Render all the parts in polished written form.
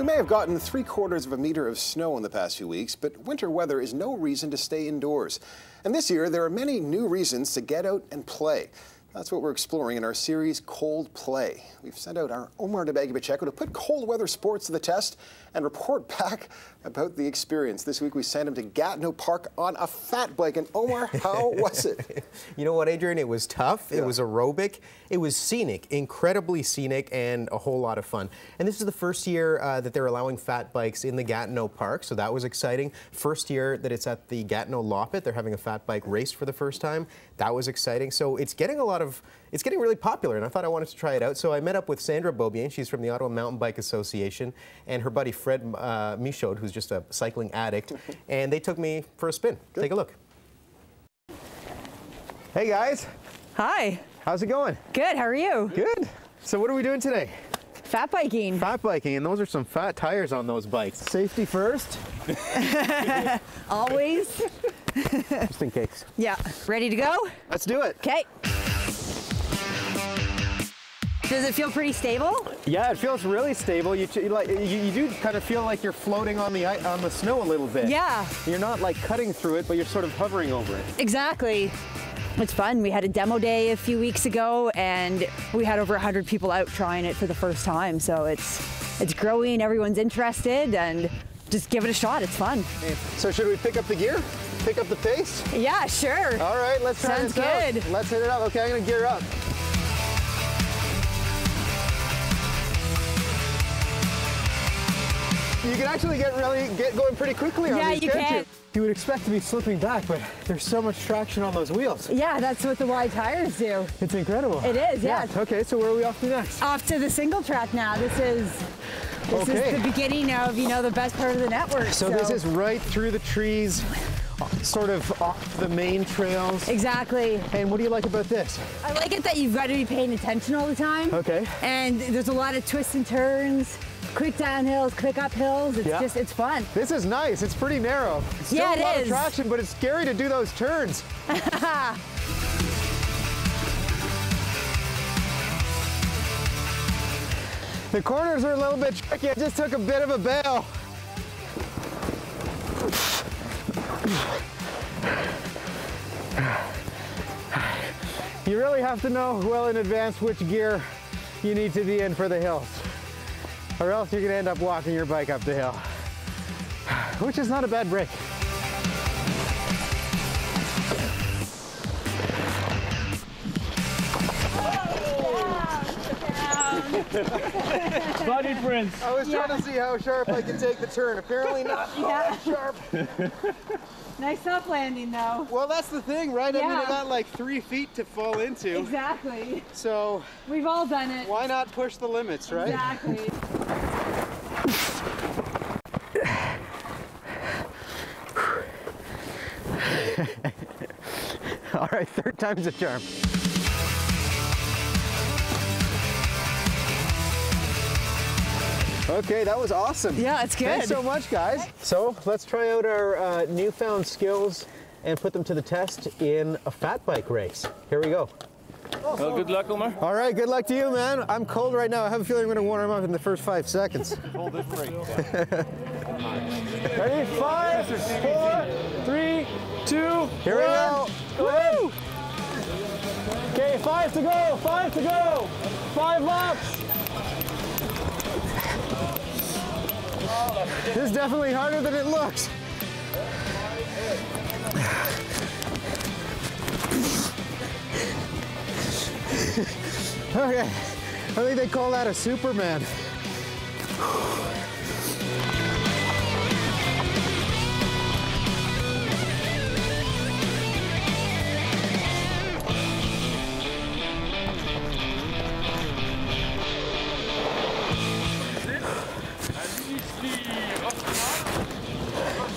We may have gotten 3/4 of a meter of snow in the past few weeks, but winter weather is no reason to stay indoors. And this year, there are many new reasons to get out and play. That's what we're exploring in our series, Cold Play. We've sent out our Dabaghi-Pacheco to put cold weather sports to the test and report back about the experience. This week we sent him to Gatineau Park on a fat bike. And Omar, how was it? You know what, Adrian? It was tough. Yeah. It was aerobic. It was scenic, incredibly scenic, and a whole lot of fun. And this is the first year that they're allowing fat bikes in the Gatineau Park, so that was exciting. First year that it's at the Gatineau Loppet. They're having a fat bike race for the first time. That was exciting. So it's getting it's getting really popular, and I thought I wanted to try it out. So I met up with Sandra Beaubien. She's from the Ottawa Mountain Bike Association, and her buddy Fred Michaud, who's just a cycling addict, and they took me for a spin. Good. Take a look. Hey guys. Hi. How's it going? Good, how are you? Good. So what are we doing today? Fat biking. Fat biking, and those are some fat tires on those bikes. Safety first. Always. Just in case. Yeah. Ready to go? Let's do it. Okay. Does it feel pretty stable? Yeah, it feels really stable. You do kind of feel like you're floating on the snow a little bit. Yeah. You're not like cutting through it, but you're sort of hovering over it. Exactly. It's fun. We had a demo day a few weeks ago, and we had over 100 people out trying it for the first time. So it's growing. Everyone's interested, and just give it a shot. It's fun. So should we pick up the gear? Pick up the pace? Yeah, sure. All right, let's try Sounds this out. good. Let's hit it up. Okay, I'm gonna gear up. You can actually get going pretty quickly on these, you can't can. you? You would expect to be slipping back, but there's so much traction on those wheels. Yeah, that's what the wide tires do. It's incredible. It is, yeah. Okay, so where are we off to next? Off to the single track now. This is the beginning of, the best part of the network. So this is right through the trees, sort of off the main trails. Exactly. And what do you like about this? I like it that you've got to be paying attention all the time. Okay. And there's a lot of twists and turns, quick downhills, quick uphills. It's fun. This is nice. It's pretty narrow. It's still a lot of traction, but it's scary to do those turns. The corners are a little bit tricky. I just took a bit of a bail. You really have to know well in advance which gear you need to be in for the hills, or else you're gonna end up walking your bike up the hill, which is not a bad break. Body prints. I was trying to see how sharp I could take the turn. Apparently not sharp. Nice soft landing though. Well, that's the thing, right? I mean, I got like 3 feet to fall into. Exactly. So we've all done it. Why not push the limits, right? Exactly. All right, third time's a charm. Okay, that was awesome. Yeah, it's good. Thanks so much, guys. So let's try out our newfound skills and put them to the test in a fat bike race. Here we go. Well, good luck, Omar. All right, good luck to you, man. I'm cold right now. I have a feeling I'm going to warm up in the first 5 seconds. Hold it break. Ready? 5, 4, 3, 2, here we go. Woo! Okay, 5 to go, 5 to go. 5 laps. This is definitely harder than it looks. Okay, I think they call that a Superman.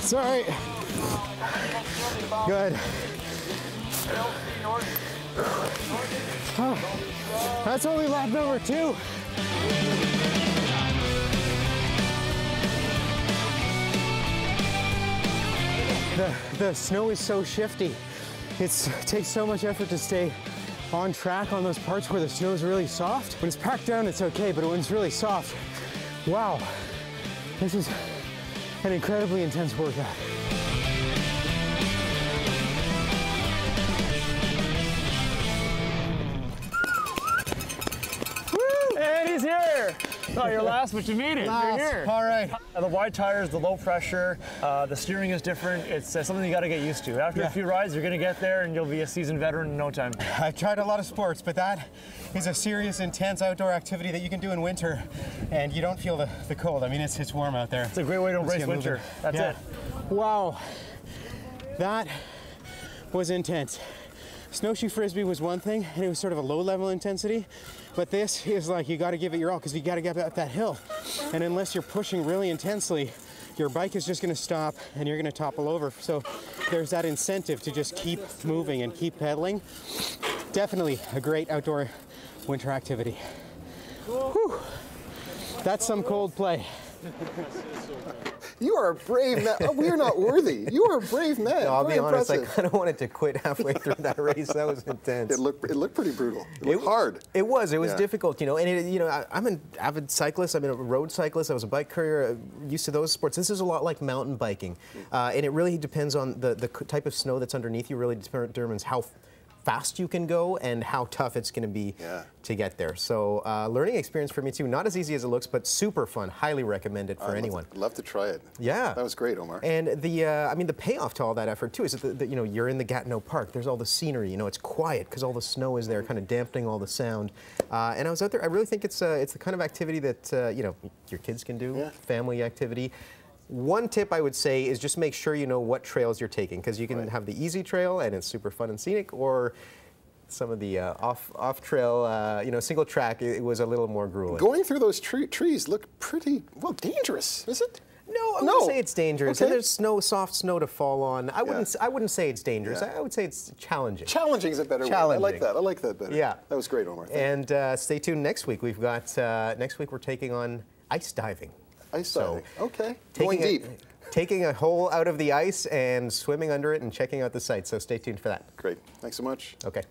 Sorry. Good. Oh, that's only lap number 2. The snow is so shifty. It takes so much effort to stay on track on those parts where the snow is really soft. When it's packed down, it's okay, but when it's really soft, wow. This is an incredibly intense workout. And he's here. Not your last, but you made it. You're here. All right. The wide tires, the low pressure, the steering is different. It's something you got to get used to. After a few rides, you're going to get there and you'll be a seasoned veteran in no time. I've tried a lot of sports, but that is a serious, intense outdoor activity that you can do in winter, and you don't feel the cold. I mean, it's warm out there. It's a great way to embrace winter. That's it. Wow. That was intense. Snowshoe frisbee was one thing, and it was sort of a low-level intensity, but this is like you got to give it your all because you got to get up that hill, and unless you're pushing really intensely, your bike is just going to stop and you're going to topple over. So there's that incentive to just keep moving and keep pedaling. Definitely a great outdoor winter activity. Whew. That's some cold play. You are a brave man. Oh, we are not worthy. You are a brave man. No, I'll Very be honest, I impressive. kind of wanted to quit halfway through that race. That was intense. It looked pretty brutal. It looked hard. It was difficult, you know. And I'm an avid cyclist. I'm a road cyclist. I was a bike courier, used to those sports. This is a lot like mountain biking, and it really depends on the type of snow that's underneath you. Really determines how fast you can go and how tough it's going to be to get there. So learning experience for me too. Not as easy as it looks, but super fun. Highly recommend it for anyone. I'd love to try it. Yeah, that was great, Omar. And the payoff to all that effort too is that you're in the Gatineau Park. There's all the scenery. You know, it's quiet because all the snow is there, kind of dampening all the sound. And I was out there. I really think it's the kind of activity that your kids can do. Family activity. One tip I would say is just make sure you know what trails you're taking, because you can have the easy trail and it's super fun and scenic, or some of the off trail, single track. It was a little more grueling. Going through those trees look pretty dangerous. Is it? No, I wouldn't say it's dangerous. And there's soft snow to fall on. I wouldn't say it's dangerous. I would say it's challenging. Challenging is a better word. I like that. I like that better. Yeah, that was great, Omar. And stay tuned next week. We've got next week we're taking on ice diving. Ice diving. Okay. Going deep. Taking a hole out of the ice and swimming under it and checking out the sights. So stay tuned for that. Great. Thanks so much. Okay.